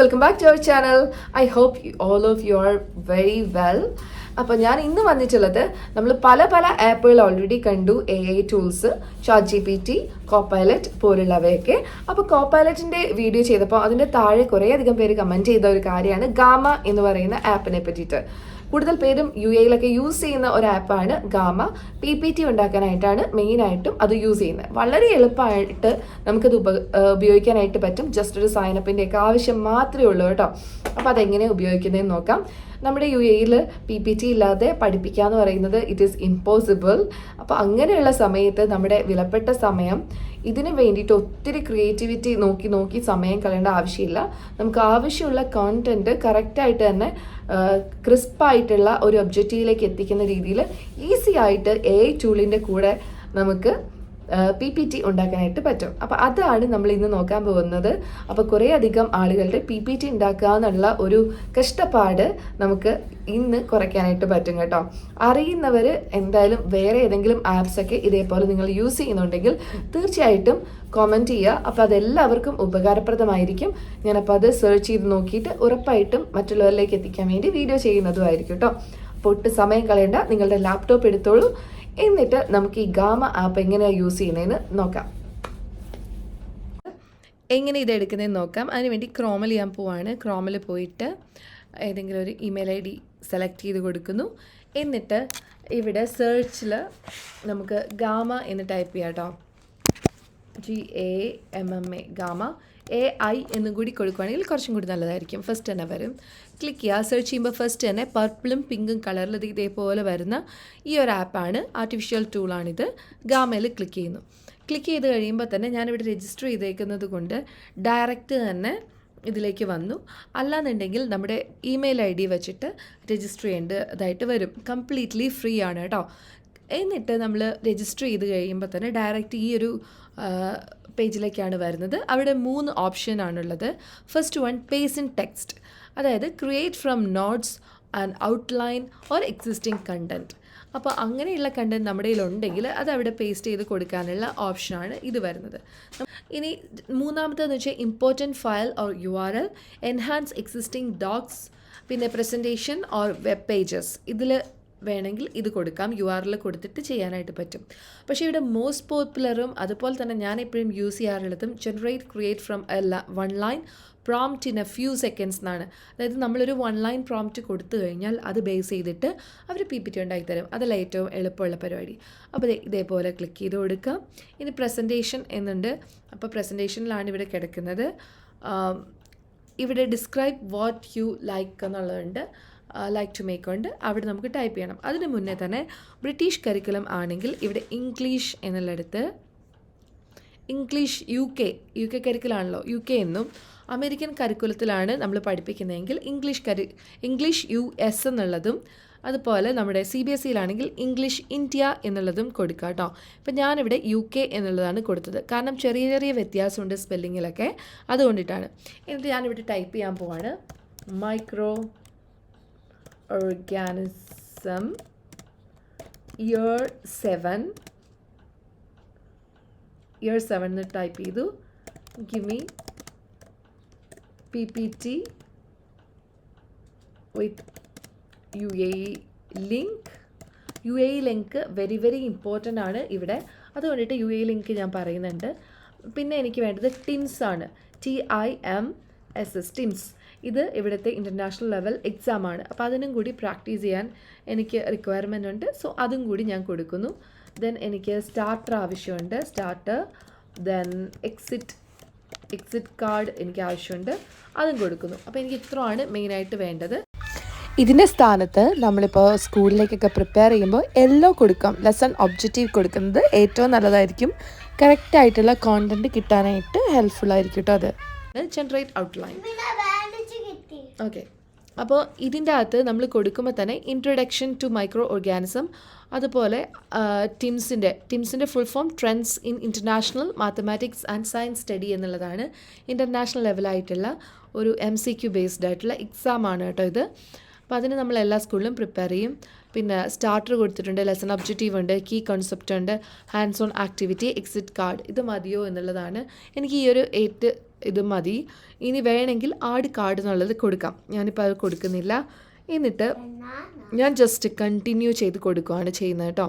Welcome back to our channel. I hope all of you are very well. അപ്പോൾ ഞാൻ ഇന്ന് വന്നിട്ടുള്ളത് നമ്മൾ പല ആപ്പുകൾ ഓൾറെഡി കണ്ടു. AI ടൂൾസ്, ChatGPT, കോപ്പൈലറ്റ് പോലുള്ളവയൊക്കെ. അപ്പോൾ കോപ്പൈലറ്റിൻ്റെ വീഡിയോ ചെയ്തപ്പോൾ അതിൻ്റെ താഴെ കുറേയധികം പേര് കമൻറ്റ് ചെയ്ത ഒരു കാര്യമാണ് ഗാമ എന്ന് പറയുന്ന ആപ്പിനെ പറ്റിയിട്ട്. കൂടുതൽ പേരും UAയിലൊക്കെ യൂസ് ചെയ്യുന്ന ഒരു ആപ്പാണ് ഗാമ. PPT ഉണ്ടാക്കാനായിട്ടാണ് മെയിനായിട്ടും അത് യൂസ് ചെയ്യുന്നത്. വളരെ എളുപ്പമായിട്ട് നമുക്കത് ഉപയോഗിക്കാനായിട്ട് പറ്റും. ജസ്റ്റ് ഒരു സൈനപ്പിൻ്റെയൊക്കെ ആവശ്യം മാത്രമേ ഉള്ളൂ കേട്ടോ. അപ്പോൾ അതെങ്ങനെ ഉപയോഗിക്കുന്നതെന്ന് നോക്കാം. നമ്മുടെ UAയിൽ PPT ഇല്ലാതെ പഠിപ്പിക്കുക എന്ന് പറയുന്നത് ഇറ്റ് ഈസ് ഇമ്പോസിബിൾ. അപ്പോൾ അങ്ങനെയുള്ള സമയത്ത് നമ്മുടെ വിലപ്പെട്ട സമയം ഇതിന് വേണ്ടിയിട്ട് ഒത്തിരി ക്രിയേറ്റിവിറ്റി നോക്കി സമയം കളയേണ്ട ആവശ്യമില്ല. നമുക്ക് ആവശ്യമുള്ള കോണ്ടൻറ്റ് കറക്റ്റായിട്ട് തന്നെ ക്രിസ്പായിട്ടുള്ള ഒരു ഒബ്ജക്റ്റീവിലേക്ക് എത്തിക്കുന്ന രീതിയിൽ ഈസി ആയിട്ട് AI ടൂളിൻ്റെ കൂടെ നമുക്ക് PPT ഉണ്ടാക്കാനായിട്ട് പറ്റും. അപ്പോൾ അതാണ് നമ്മൾ ഇന്ന് നോക്കാൻ പോകുന്നത്. അപ്പോൾ കുറേ അധികം ആളുകളുടെ PPT ഉണ്ടാക്കുക എന്നുള്ള ഒരു കഷ്ടപ്പാട് നമുക്ക് ഇന്ന് കുറയ്ക്കാനായിട്ട് പറ്റും കേട്ടോ. അറിയുന്നവർ എന്തായാലും വേറെ ഏതെങ്കിലും ആപ്സൊക്കെ ഇതേപോലെ നിങ്ങൾ യൂസ് ചെയ്യുന്നുണ്ടെങ്കിൽ തീർച്ചയായിട്ടും കമൻറ്റ് ചെയ്യുക. അപ്പോൾ അതെല്ലാവർക്കും ഉപകാരപ്രദമായിരിക്കും. ഞാനപ്പോൾ അത് സെർച്ച് ചെയ്ത് നോക്കിയിട്ട് ഉറപ്പായിട്ടും മറ്റുള്ളവരിലേക്ക് എത്തിക്കാൻ വേണ്ടി വീഡിയോ ചെയ്യുന്നതുമായിരിക്കും കേട്ടോ. അപ്പോൾ ഒട്ടും സമയം കളയേണ്ട, നിങ്ങളുടെ ലാപ്ടോപ്പ് എടുത്തോളൂ. എന്നിട്ട് നമുക്ക് ഈ ഗാമ ആപ്പ് എങ്ങനെയാണ് യൂസ് ചെയ്യുന്നതെന്ന് നോക്കാം. എങ്ങനെ ഇത് എടുക്കുന്നതെന്ന് നോക്കാം. അതിനുവേണ്ടി ക്രോമിൽ ഞാൻ പോവാണ്. ക്രോമിൽ പോയിട്ട് ഏതെങ്കിലും ഒരു ഇമെയിൽ ID സെലക്ട് ചെയ്ത് കൊടുക്കുന്നു. എന്നിട്ട് ഇവിടെ സെർച്ചിൽ നമുക്ക് ഗാമ എന്ന് ടൈപ്പ് ചെയ്യാം കേട്ടോ. GAMMA gamma. AI എന്നും കൂടി കൊടുക്കുകയാണെങ്കിൽ കുറച്ചും കൂടി നല്ലതായിരിക്കും. ഫസ്റ്റ് തന്നെ വരും. ക്ലിക്ക് ചെയ്യുക. സെർച്ച് ചെയ്യുമ്പോൾ ഫസ്റ്റ് തന്നെ പർപ്പിളും പിങ്കും കളറിൽ ഇതേപോലെ വരുന്ന ഈ ഒരു ആപ്പാണ്. ആർട്ടിഫിഷ്യൽ ടൂളാണിത്. ഗാമയിൽ ക്ലിക്ക് ചെയ്യുന്നു. ക്ലിക്ക് ചെയ്ത് കഴിയുമ്പോൾ തന്നെ ഞാനിവിടെ രജിസ്റ്റർ ചെയ്തേക്കുന്നത് കൊണ്ട് ഡയറക്റ്റ് തന്നെ ഇതിലേക്ക് വന്നു. അല്ലാന്നുണ്ടെങ്കിൽ നമ്മുടെ ഇമെയിൽ ID വെച്ചിട്ട് രജിസ്റ്റർ ചെയ്യേണ്ടതായിട്ട് വരും. കംപ്ലീറ്റ്ലി ഫ്രീ ആണ് കേട്ടോ. എന്നിട്ട് നമ്മൾ രജിസ്റ്റർ ചെയ്ത് കഴിയുമ്പോൾ തന്നെ ഡയറക്റ്റ് ഈ ഒരു പേജിലേക്കാണ് വരുന്നത്. അവിടെ 3 ഓപ്ഷനാണുള്ളത്. First one paste in text, അതായത് create from notes and outline or existing content. അപ്പോൾ അങ്ങനെയുള്ള കണ്ടൻറ്റ് നമ്മുടെ കയ്യിലുണ്ടെങ്കിൽ അത് അവിടെ പേസ്റ്റ് ചെയ്ത് കൊടുക്കാനുള്ള ഓപ്ഷനാണ് ഇത് വരുന്നത്. ഇനി മൂന്നാമത്തേന്ന് വെച്ചാൽ important file or URL, enhance existing docs, പിന്നെ പ്രസൻറ്റേഷൻ ഓർ വെബ് പേജസ്. ഇതിൽ വേണമെങ്കിൽ ഇത് കൊടുക്കാം. URL കൊടുത്തിട്ട് ചെയ്യാനായിട്ട് പറ്റും. പക്ഷേ ഇവിടെ മോസ്റ്റ് പോപ്പുലറും അതുപോലെ തന്നെ ഞാൻ എപ്പോഴും യൂസ് ചെയ്യാറുള്ളതും generate create from one line prompt in a few seconds എന്നാണ്. അതായത് നമ്മളൊരു 1 ലൈൻ പ്രോംപ്റ്റ് കൊടുത്തു കഴിഞ്ഞാൽ അത് ബേസ് ചെയ്തിട്ട് അവർ PPT ഉണ്ടാക്കിത്തരും. അതല്ല ഏറ്റവും എളുപ്പമുള്ള പരിപാടി. അപ്പോൾ ഇതേപോലെ ക്ലിക്ക് ചെയ്ത് കൊടുക്കുക. ഇനി പ്രസൻറ്റേഷൻ എന്നുണ്ട്. അപ്പോൾ പ്രസൻറ്റേഷനിലാണ് ഇവിടെ കിടക്കുന്നത്. ഇവിടെ ഡിസ്ക്രൈബ് വാട്ട് യു ലൈക്ക് എന്നുള്ളതുണ്ട്. ലൈക്ക് ടു മേക്ക് ഉണ്ട്. അവിടെ നമുക്ക് ടൈപ്പ് ചെയ്യണം. അതിന് മുന്നേ തന്നെ ബ്രിട്ടീഷ് കരിക്കുലം ആണെങ്കിൽ ഇവിടെ ഇംഗ്ലീഷ് എന്നുള്ളിടത്ത് ഇംഗ്ലീഷ് UK കരിക്കുലാണല്ലോ UK എന്നും, അമേരിക്കൻ കരിക്കുലത്തിലാണ് നമ്മൾ പഠിപ്പിക്കുന്നതെങ്കിൽ ഇംഗ്ലീഷ് US എന്നുള്ളതും, അതുപോലെ നമ്മുടെ CBSEയിലാണെങ്കിൽ ഇംഗ്ലീഷ് ഇന്ത്യ എന്നുള്ളതും കൊടുക്കുക കേട്ടോ. ഇപ്പം ഞാനിവിടെ UK എന്നുള്ളതാണ് കൊടുത്തത്. കാരണം ചെറിയ വ്യത്യാസമുണ്ട് സ്പെല്ലിങ്ങിലൊക്കെ, അതുകൊണ്ടിട്ടാണ്. എന്നിട്ട് ഞാനിവിടെ ടൈപ്പ് ചെയ്യാൻ പോവാണ്. മൈക്രോ ഓർഗാനിസം ഇയർ 7 എന്ന് ടൈപ്പ് ചെയ്തു. ഗിവ് മീ PPT വിത്ത് UAE ലിങ്ക് വെരി ഇമ്പോർട്ടൻ്റ് ആണ് ഇവിടെ. അതുകൊണ്ടിട്ട് UAE ലിങ്ക് ഞാൻ പറയുന്നുണ്ട്. പിന്നെ എനിക്ക് വേണ്ടത് ടിംസ് ആണ്. TIMSS ടിംസ്. ഇത് ഇവിടുത്തെ ഇൻ്റർനാഷണൽ ലെവൽ എക്സാമാണ്. അപ്പോൾ അതിനും കൂടി പ്രാക്ടീസ് ചെയ്യാൻ എനിക്ക് റിക്വയർമെൻ്റ് ഉണ്ട്. സോ അതും കൂടി ഞാൻ കൊടുക്കുന്നു. ദെൻ എനിക്ക് സ്റ്റാർട്ടർ ആവശ്യമുണ്ട്. സ്റ്റാർട്ടർ. ദെൻ എക്സിറ്റ് കാർഡ് എനിക്ക് ആവശ്യമുണ്ട്. അതും കൊടുക്കുന്നു. അപ്പോൾ എനിക്ക് ഇത്രയാണ് മെയിനായിട്ട് വേണ്ടത്. ഇതിൻ്റെ സ്ഥാനത്ത് നമ്മളിപ്പോൾ സ്കൂളിലേക്കൊക്കെ പ്രിപ്പയർ ചെയ്യുമ്പോൾ യെല്ലോ കൊടുക്കാം. ലെസൺ ഒബ്ജക്റ്റീവ് കൊടുക്കുന്നത് ഏറ്റവും നല്ലതായിരിക്കും. കറക്റ്റായിട്ടുള്ള കോണ്ടൻറ്റ് കിട്ടാനായിട്ട് ഹെൽപ്ഫുള്ളായിരിക്കും കേട്ടോ. അത് ജനറേറ്റ് ഔട്ട്ലൈൻ. ഓക്കെ. അപ്പോൾ ഇതിൻ്റെ അകത്ത് നമ്മൾ കൊടുക്കുമ്പോൾ തന്നെ ഇൻട്രൊഡക്ഷൻ ടു മൈക്രോ ഓർഗാനിസം, അതുപോലെ ടിംസിൻ്റെ full form trends in international mathematics and science study എന്നുള്ളതാണ്. ഇൻ്റർനാഷണൽ ലെവലായിട്ടുള്ള ഒരു MCQ ബേസ്ഡ് ആയിട്ടുള്ള എക്സാമാണ് കേട്ടോ ഇത്. അപ്പോൾ അതിന് നമ്മൾ എല്ലാ സ്കൂളിലും പ്രിപ്പയർ ചെയ്യും. പിന്നെ സ്റ്റാർട്ടർ കൊടുത്തിട്ടുണ്ട്, ലെസൺ ഒബ്ജക്റ്റീവ് ഉണ്ട്, കീ കോൺസെപ്റ്റ് ഉണ്ട്, hands on activity, exit card. ഇത് മതിയോ എന്നുള്ളതാണ്. എനിക്ക് ഈ ഒരു 8 ഇത് മതി. ഇനി വേണമെങ്കിൽ ആഡ് കാർഡ് എന്നുള്ളത് കൊടുക്കാം. ഞാനിപ്പോൾ അത് കൊടുക്കുന്നില്ല. എന്നിട്ട് ഞാൻ ജസ്റ്റ് കണ്ടിന്യൂ ചെയ്ത് കൊടുക്കുകയാണ് ചെയ്യുന്നത് കേട്ടോ.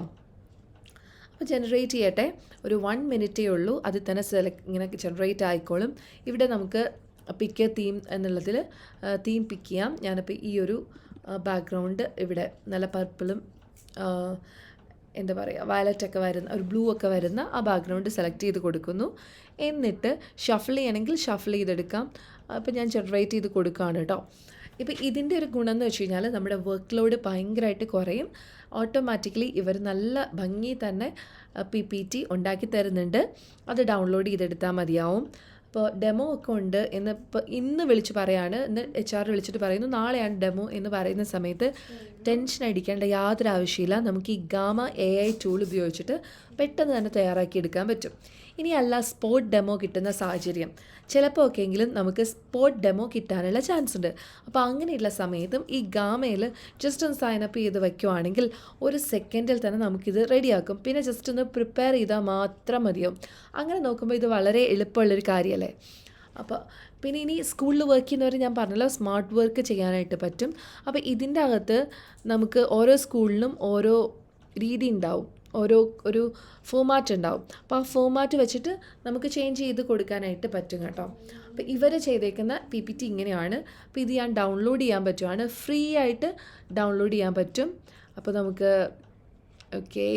അപ്പോൾ ജനറേറ്റ് ചെയ്യട്ടെ. ഒരു 1 മിനിറ്റേ ഉള്ളൂ. അതിൽ തന്നെ ഇങ്ങനെ ജനറേറ്റ് ആയിക്കോളും. ഇവിടെ നമുക്ക് പിക്ക് തീം എന്നുള്ളതിൽ തീം പിക്ക് ചെയ്യാം. ഞാനിപ്പോൾ ഈ ഒരു ബാക്ക്ഗ്രൗണ്ട് ഇവിടെ നല്ല പർപ്പിളും എന്താ പറയുക വയലറ്റൊക്കെ വരുന്ന ഒരു ബ്ലൂ ഒക്കെ വരുന്ന ആ ബാക്ക്ഗ്രൗണ്ട് സെലക്ട് ചെയ്ത് കൊടുക്കുന്നു. എന്നിട്ട് ഷഫിൾ ചെയ്യണമെങ്കിൽ ഷഫിൾ ചെയ്തെടുക്കാം. അപ്പോൾ ഞാൻ ജനറേറ്റ് ചെയ്ത് കൊടുക്കുകയാണ് കേട്ടോ. ഇപ്പോൾ ഇതിൻ്റെ ഒരു ഗുണം എന്ന് വെച്ച് കഴിഞ്ഞാൽ നമ്മുടെ വർക്ക് ലോഡ് ഭയങ്കരമായിട്ട് കുറയും. ഓട്ടോമാറ്റിക്കലി ഇവർ നല്ല ഭംഗി തന്നെ PPT ഉണ്ടാക്കി തരുന്നുണ്ട്. അത് ഡൗൺലോഡ് ചെയ്തെടുത്താൽ മതിയാവും. അപ്പോൾ ഡെമോ ഒക്കെ ഉണ്ട് എന്ന് ഇന്ന് വിളിച്ച് പറയാണ്. ഇന്ന് HR വിളിച്ചിട്ട് പറയുന്നു നാളെയാണ് ഡെമോ എന്ന് പറയുന്ന സമയത്ത് ടെൻഷൻ അടിക്കേണ്ട യാതൊരു ആവശ്യമില്ല. നമുക്ക് ഈ ഗാമ AI ടൂൾ ഉപയോഗിച്ചിട്ട് പെട്ടെന്ന് തന്നെ തയ്യാറാക്കി എടുക്കാൻ പറ്റും. ഇനിയല്ല സ്പോട്ട് ഡെമോ കിട്ടുന്ന സാഹചര്യം ചിലപ്പോൾ ഒക്കെയെങ്കിലും നമുക്ക് സ്പോട്ട് ഡെമോ കിട്ടാനുള്ള ചാൻസ് ഉണ്ട്. അപ്പോൾ അങ്ങനെയുള്ള സമയത്തും ഈ ഗാമയിൽ ജസ്റ്റ് ഒന്ന് സൈനപ്പ് ചെയ്ത് വയ്ക്കുവാണെങ്കിൽ 1 സെക്കൻഡിൽ തന്നെ നമുക്കിത് റെഡിയാക്കും. പിന്നെ ജസ്റ്റ് ഒന്ന് പ്രിപ്പയർ ചെയ്താൽ മാത്രം മതിയാവും. അങ്ങനെ നോക്കുമ്പോൾ ഇത് വളരെ എളുപ്പമുള്ളൊരു കാര്യമല്ലേ. അപ്പോൾ പിന്നെ ഇനി സ്കൂളിൽ വർക്ക് ചെയ്യുന്നവർ ഞാൻ പറഞ്ഞല്ലോ സ്മാർട്ട് വർക്ക് ചെയ്യാനായിട്ട് പറ്റും. അപ്പോൾ ഇതിൻ്റെ അകത്ത് നമുക്ക് ഓരോ സ്കൂളിനും ഓരോ രീതി ഉണ്ടാവും, ഒരു ഫോമാറ്റ് ഉണ്ടാവും. അപ്പോൾ ആ ഫോമാറ്റ് വെച്ചിട്ട് നമുക്ക് ചേഞ്ച് ചെയ്ത് കൊടുക്കാനായിട്ട് പറ്റും കേട്ടോ. അപ്പോൾ ഇവർ ചെയ്തേക്കുന്ന PPT ഇങ്ങനെയാണ്. അപ്പോൾ ഇത് ഞാൻ ഡൗൺലോഡ് ചെയ്യാൻ പറ്റുവാണ്. ഫ്രീ ആയിട്ട് ഡൗൺലോഡ് ചെയ്യാൻ പറ്റും. അപ്പോൾ നമുക്ക് ഓക്കെ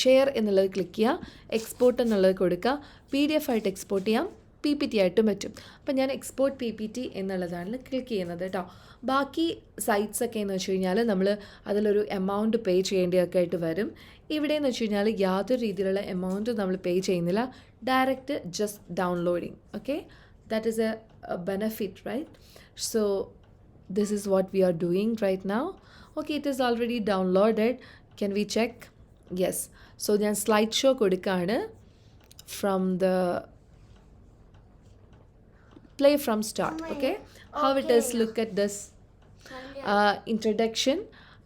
ഷെയർ എന്നുള്ളത് ക്ലിക്ക് ചെയ്യുക, എക്സ്പോർട്ട് എന്നുള്ളത് കൊടുക്കുക. PDF ആയിട്ട് എക്സ്പോർട്ട് ചെയ്യാം, PPT ആയിട്ടും പറ്റും. അപ്പോൾ ഞാൻ എക്സ്പോർട്ട് PPT എന്നുള്ളതാണ് ക്ലിക്ക് ചെയ്യുന്നത് കേട്ടോ. ബാക്കി സൈറ്റ്സ് ഒക്കെ എന്ന് വെച്ച് കഴിഞ്ഞാൽ നമ്മൾ അതിലൊരു എമൗണ്ട് പേ ചെയ്യേണ്ടതൊക്കെ ആയിട്ട് വരും. ഇവിടെ എന്ന് വെച്ച് കഴിഞ്ഞാൽ യാതൊരു രീതിയിലുള്ള എമൗണ്ട് നമ്മൾ പേ ചെയ്യുന്നില്ല. Direct just downloading. Okay, that is a benefit right. So this is what we are doing right now. Okay, it is already downloaded. Can we check? Yes. So ഞാൻ സ്ലൈഡ് ഷോ കൊടുക്കുകയാണ്. From the play from start. Okay, how it is, look at this introduction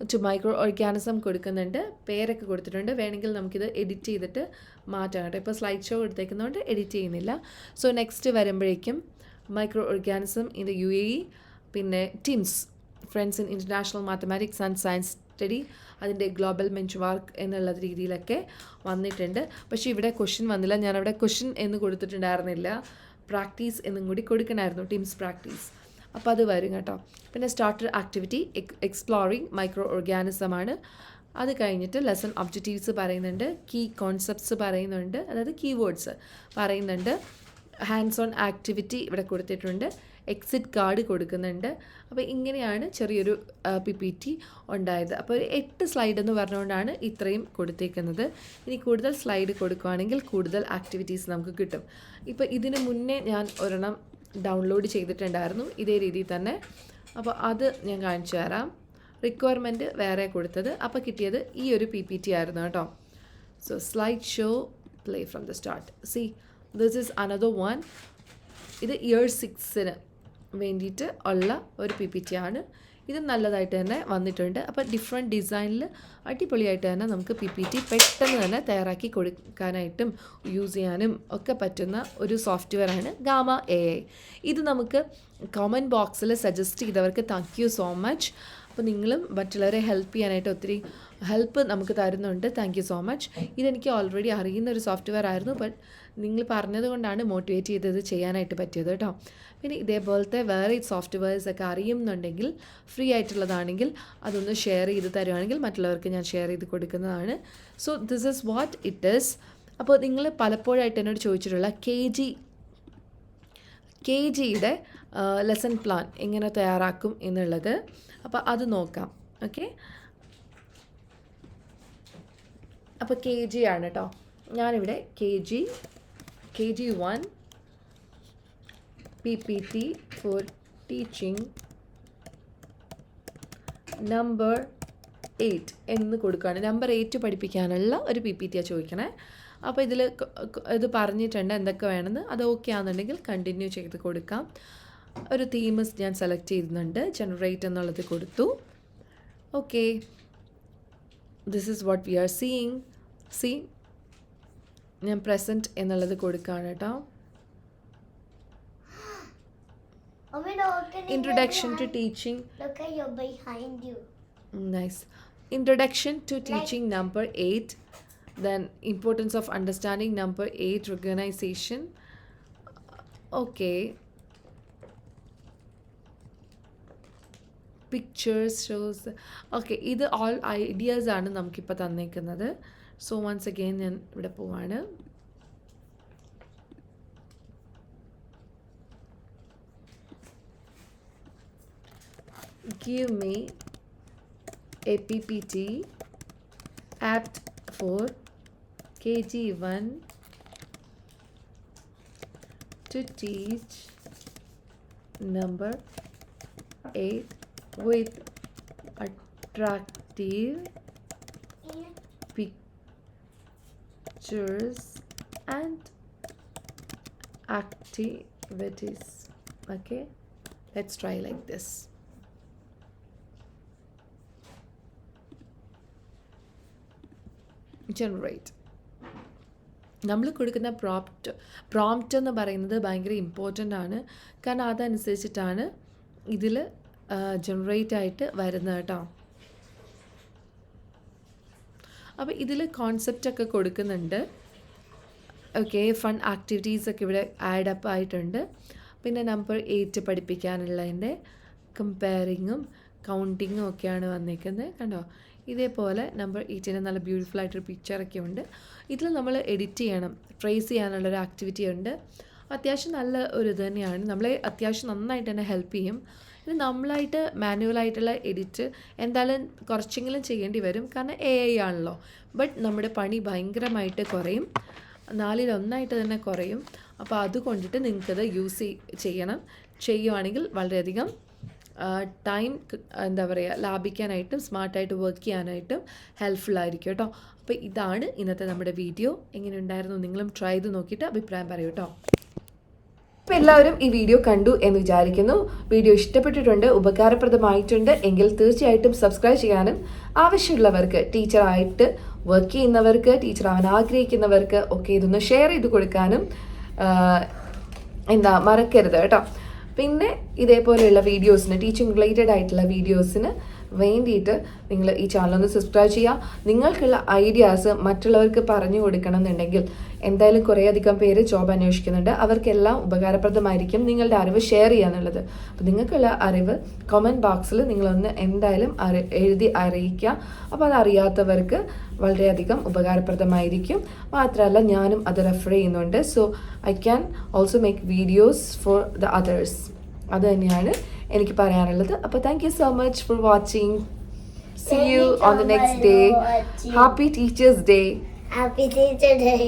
to microorganism കൊടുക്കുന്നുണ്ട്, പേരൊക്കെ കൊടുത്തിട്ടുണ്ട്. വേണമെങ്കിൽ നമുക്കിത് edit ചെയ്തിട്ട് മാറ്റാം കേട്ടോ. ഇപ്പോൾ സ്ലൈഡ് ഷോ കൊടുത്തേക്കുന്നതുകൊണ്ട് എഡിറ്റ് ചെയ്യുന്നില്ല. സോ നെക്സ്റ്റ് വരുമ്പോഴേക്കും micro organism in the UAE, പിന്നെ TIMSS friends in international mathematics and science study, അതിൻ്റെ ഗ്ലോബൽ ബെഞ്ച് മാർക്ക് എന്നുള്ള രീതിയിലൊക്കെ വന്നിട്ടുണ്ട്. പക്ഷേ ഇവിടെ ക്വസ്റ്റ്യൻ വന്നില്ല. ഞാനവിടെ ക്വസ്റ്റ്യൻ എന്ന് കൊടുത്തിട്ടുണ്ടായിരുന്നില്ല, പ്രാക്ടീസ് എന്നും കൂടി കൊടുക്കണമായിരുന്നു, TIMSS പ്രാക്ടീസ്. അപ്പോൾ അത് വരും കേട്ടോ. പിന്നെ സ്റ്റാർട്ടർ ആക്ടിവിറ്റി എക്സ്പ്ലോറിങ് മൈക്രോ ഓർഗാനിസമാണ്. അത് കഴിഞ്ഞിട്ട് ലെസൺ ഒബ്ജക്റ്റീവ്സ് പറയുന്നുണ്ട്, കീ കോൺസെപ്റ്റ്സ് പറയുന്നുണ്ട്, അതായത് കീവേഡ്സ് പറയുന്നുണ്ട്. ഹാൻഡ്സ് ഓൺ ആക്ടിവിറ്റി ഇവിടെ കൊടുത്തിട്ടുണ്ട്, എക്സിറ്റ് കാർഡ് കൊടുക്കുന്നുണ്ട്. അപ്പോൾ ഇങ്ങനെയാണ് ചെറിയൊരു PPT ഉണ്ടായത്. അപ്പോൾ ഒരു 8 സ്ലൈഡ് എന്ന് പറഞ്ഞുകൊണ്ടാണ് ഇത്രയും കൊടുത്തേക്കുന്നത്. ഇനി കൂടുതൽ സ്ലൈഡ് കൊടുക്കുകയാണെങ്കിൽ കൂടുതൽ ആക്ടിവിറ്റീസ് നമുക്ക് കിട്ടും. ഇപ്പോൾ ഇതിന് മുന്നേ ഞാൻ ഒരെണ്ണം ഡൗൺലോഡ് ചെയ്തിട്ടുണ്ടായിരുന്നു ഇതേ രീതിയിൽ തന്നെ. അപ്പോൾ അത് ഞാൻ കാണിച്ചു തരാം. റിക്വയർമെൻറ്റ് വേറെ കൊടുത്തത്, അപ്പോൾ കിട്ടിയത് ഈ ഒരു PPT ആയിരുന്നു കേട്ടോ. So slide show play from the start. See this is another one. ഇത് ഇയർ 6-ന് വേണ്ടിയിട്ട് ഉള്ള ഒരു PPT ആണ്. ഇത് നല്ലതായിട്ട് തന്നെ വന്നിട്ടുണ്ട്. അപ്പോൾ ഡിഫറെൻറ്റ് ഡിസൈനിൽ അടിപൊളിയായിട്ട് തന്നെ നമുക്ക് PPT പെട്ടെന്ന് തന്നെ തയ്യാറാക്കി കൊടുക്കാനായിട്ടും യൂസ് ചെയ്യാനും ഒക്കെ പറ്റുന്ന ഒരു സോഫ്റ്റ്വെയറാണ് ഗാമ AI. ഇത് നമുക്ക് കമൻറ്റ് ബോക്സിൽ സജസ്റ്റ് ചെയ്തവർക്ക് താങ്ക് യു സോ മച്ച്. അപ്പോൾ നിങ്ങളും മറ്റുള്ളവരെ ഹെൽപ്പ് ചെയ്യാനായിട്ട് ഒത്തിരി ഹെൽപ്പ് നമുക്ക് തരുന്നുണ്ട്. Thank you so much. ഇതെനിക്ക് ഓൾറെഡി അറിയുന്ന ഒരു സോഫ്റ്റ്വെയർ ആയിരുന്നു, ബട്ട് നിങ്ങൾ പറഞ്ഞത് കൊണ്ടാണ് മോട്ടിവേറ്റ് ചെയ്തത് ചെയ്യാനായിട്ട് പറ്റിയത് കേട്ടോ. പിന്നെ ഇതേപോലത്തെ വേറെ സോഫ്റ്റ്വെയർസ് ഒക്കെ അറിയുന്നുണ്ടെങ്കിൽ ഫ്രീ ആയിട്ടുള്ളതാണെങ്കിൽ അതൊന്ന് ഷെയർ ചെയ്ത് തരുവാണെങ്കിൽ മറ്റുള്ളവർക്ക് ഞാൻ ഷെയർ ചെയ്ത് കൊടുക്കുന്നതാണ്. So this is what it is. അപ്പോൾ നിങ്ങൾ പലപ്പോഴായിട്ട് എന്നോട് ചോദിച്ചിട്ടുള്ള KGയുടെ ലെസൺ പ്ലാൻ എങ്ങനെ തയ്യാറാക്കും എന്നുള്ളത്, അപ്പോൾ അത് നോക്കാം. ഓക്കെ, അപ്പോൾ KG ആണ് കേട്ടോ. ഞാനിവിടെ KG1 PPT for teaching number 8 എന്ന് കൊടുക്കുകയാണ്. നമ്പർ 8 പഠിപ്പിക്കാനുള്ള ഒരു PPTയാണ് ചോദിക്കണേ. അപ്പോൾ ഇത് പറഞ്ഞിട്ടുണ്ട് എന്തൊക്കെ വേണമെന്ന്. അത് ഓക്കെ ആണെന്നുണ്ടെങ്കിൽ കണ്ടിന്യൂ ചെയ്ത് കൊടുക്കാം. ഒരു തീംസ് ഞാൻ സെലക്ട് ചെയ്യുന്നുണ്ട്, ജനറേറ്റ് എന്നുള്ളത് കൊടുത്തു. Okay, this is what we are seeing. See ഞാൻ പ്രസൻറ്റ് എന്നുള്ളത് കൊടുക്കുകയാണ് കേട്ടോ. Introduction to teaching. Look at your behind you. Nice. Introduction to teaching number 8. Then importance of understanding number 8, recognition. Okay. Pictures shows. Okay, ഇത് all ideas ആണ് നമുക്കിപ്പോൾ തന്നേക്കുന്നത്. So once again ഞാൻ ഇവിടെ പോവാണ്. Give me a PPT apt for KG1 to teach number 8 with attractive pictures and activities. Okay, let's try like this. Generate. നമ്മൾ കൊടുക്കുന്ന prompt എന്ന് പറയുന്നത് ഭയങ്കര ഇമ്പോർട്ടൻ്റ് ആണ്. കാരണം അതനുസരിച്ചിട്ടാണ് ഇതിൽ ജനറേറ്റ് ആയിട്ട് വരുന്നത് കേട്ടോ. അപ്പോൾ ഇതിൽ കോൺസെപ്റ്റൊക്കെ കൊടുക്കുന്നുണ്ട്. ഓക്കെ, ഫൺ ആക്ടിവിറ്റീസൊക്കെ ഇവിടെ ആഡപ്പ് ആയിട്ടുണ്ട്. പിന്നെ നമ്പർ 8 പഠിപ്പിക്കാനുള്ളതിൻ്റെ കമ്പയറിങ്ങും കൗണ്ടിങ്ങും ഒക്കെയാണ് വന്നിരിക്കുന്നത്. കണ്ടോ, ഇതേപോലെ നമ്പർ 8 നല്ല ബ്യൂട്ടിഫുൾ ആയിട്ടൊരു പിക്ചറൊക്കെ ഉണ്ട്. ഇതിൽ നമ്മൾ എഡിറ്റ് ചെയ്യണം, ട്രേസ് ചെയ്യാനുള്ളൊരു ആക്ടിവിറ്റി ഉണ്ട്. അത്യാവശ്യം നല്ല ഒരു ഇത് തന്നെയാണ്, നമ്മളെ അത്യാവശ്യം നന്നായിട്ട് തന്നെ ഹെൽപ്പ് ചെയ്യും. ഇത് നമ്മളായിട്ട് മാനുവലായിട്ടുള്ള എഡിറ്റ് എന്തായാലും കുറച്ചെങ്കിലും ചെയ്യേണ്ടി വരും, കാരണം AI ആണല്ലോ. ബട്ട് നമ്മുടെ പണി ഭയങ്കരമായിട്ട് കുറയും, 4/1 തന്നെ കുറയും. അപ്പോൾ അതുകൊണ്ടിട്ട് നിങ്ങൾക്കത് യൂസ് ചെയ്യുവാണെങ്കിൽ വളരെയധികം ടൈം എന്താ പറയുക ലാഭിക്കാനായിട്ടും സ്മാർട്ടായിട്ട് വർക്ക് ചെയ്യാനായിട്ടും ഹെൽപ്ഫുള്ളായിരിക്കും കേട്ടോ. അപ്പോൾ ഇതാണ് ഇന്നത്തെ നമ്മുടെ വീഡിയോ. എങ്ങനെ ഉണ്ടായിരുന്നു? നിങ്ങളും ട്രൈ ചെയ്ത് നോക്കിയിട്ട് അഭിപ്രായം പറയൂ കേട്ടോ. അപ്പോൾ എല്ലാവരും ഈ വീഡിയോ കണ്ടു എന്ന് വിചാരിക്കുന്നു. വീഡിയോ ഇഷ്ടപ്പെട്ടിട്ടുണ്ട്, ഉപകാരപ്രദമായിട്ടുണ്ട് എങ്കിൽ തീർച്ചയായിട്ടും സബ്സ്ക്രൈബ് ചെയ്യാനും ആവശ്യമുള്ളവർക്ക്, ടീച്ചറായിട്ട് വർക്ക് ചെയ്യുന്നവർക്ക്, ടീച്ചറാവാൻ ആഗ്രഹിക്കുന്നവർക്ക് ഒക്കെ ഇതൊന്ന് ഷെയർ ചെയ്ത് കൊടുക്കാനും മറക്കരുത് കേട്ടോ. പിന്നെ ഇതേപോലെയുള്ള വീഡിയോസിന്, ടീച്ചിങ് റിലേറ്റഡ് ആയിട്ടുള്ള വീഡിയോസിന് വേണ്ടിയിട്ട് നിങ്ങൾ ഈ ചാനലൊന്ന് സബ്സ്ക്രൈബ് ചെയ്യുക. നിങ്ങൾക്കുള്ള ഐഡിയാസ് മറ്റുള്ളവർക്ക് പറഞ്ഞു കൊടുക്കണം എന്നുണ്ടെങ്കിൽ, എന്തായാലും കുറേയധികം പേര് ജോബ് അന്വേഷിക്കുന്നുണ്ട്, അവർക്കെല്ലാം ഉപകാരപ്രദമായിരിക്കും നിങ്ങളുടെ അറിവ് ഷെയർ ചെയ്യാന്നുള്ളത്. അപ്പോൾ നിങ്ങൾക്കുള്ള അറിവ് കമൻറ്റ് ബോക്സിൽ നിങ്ങളൊന്ന് എന്തായാലും എഴുതി അറിയിക്കുക. അപ്പോൾ അതറിയാത്തവർക്ക് വളരെയധികം ഉപകാരപ്രദമായിരിക്കും. മാത്രമല്ല ഞാനും അത് റെഫർ ചെയ്യുന്നുണ്ട്. So I can also make videos for the others. അത് തന്നെയാണ് എനിക്ക് പറയാനുള്ളത്. അപ്പോൾ thank you so much for watching. See you on the next day. Happy Teachers Day. Happy Teacher Day.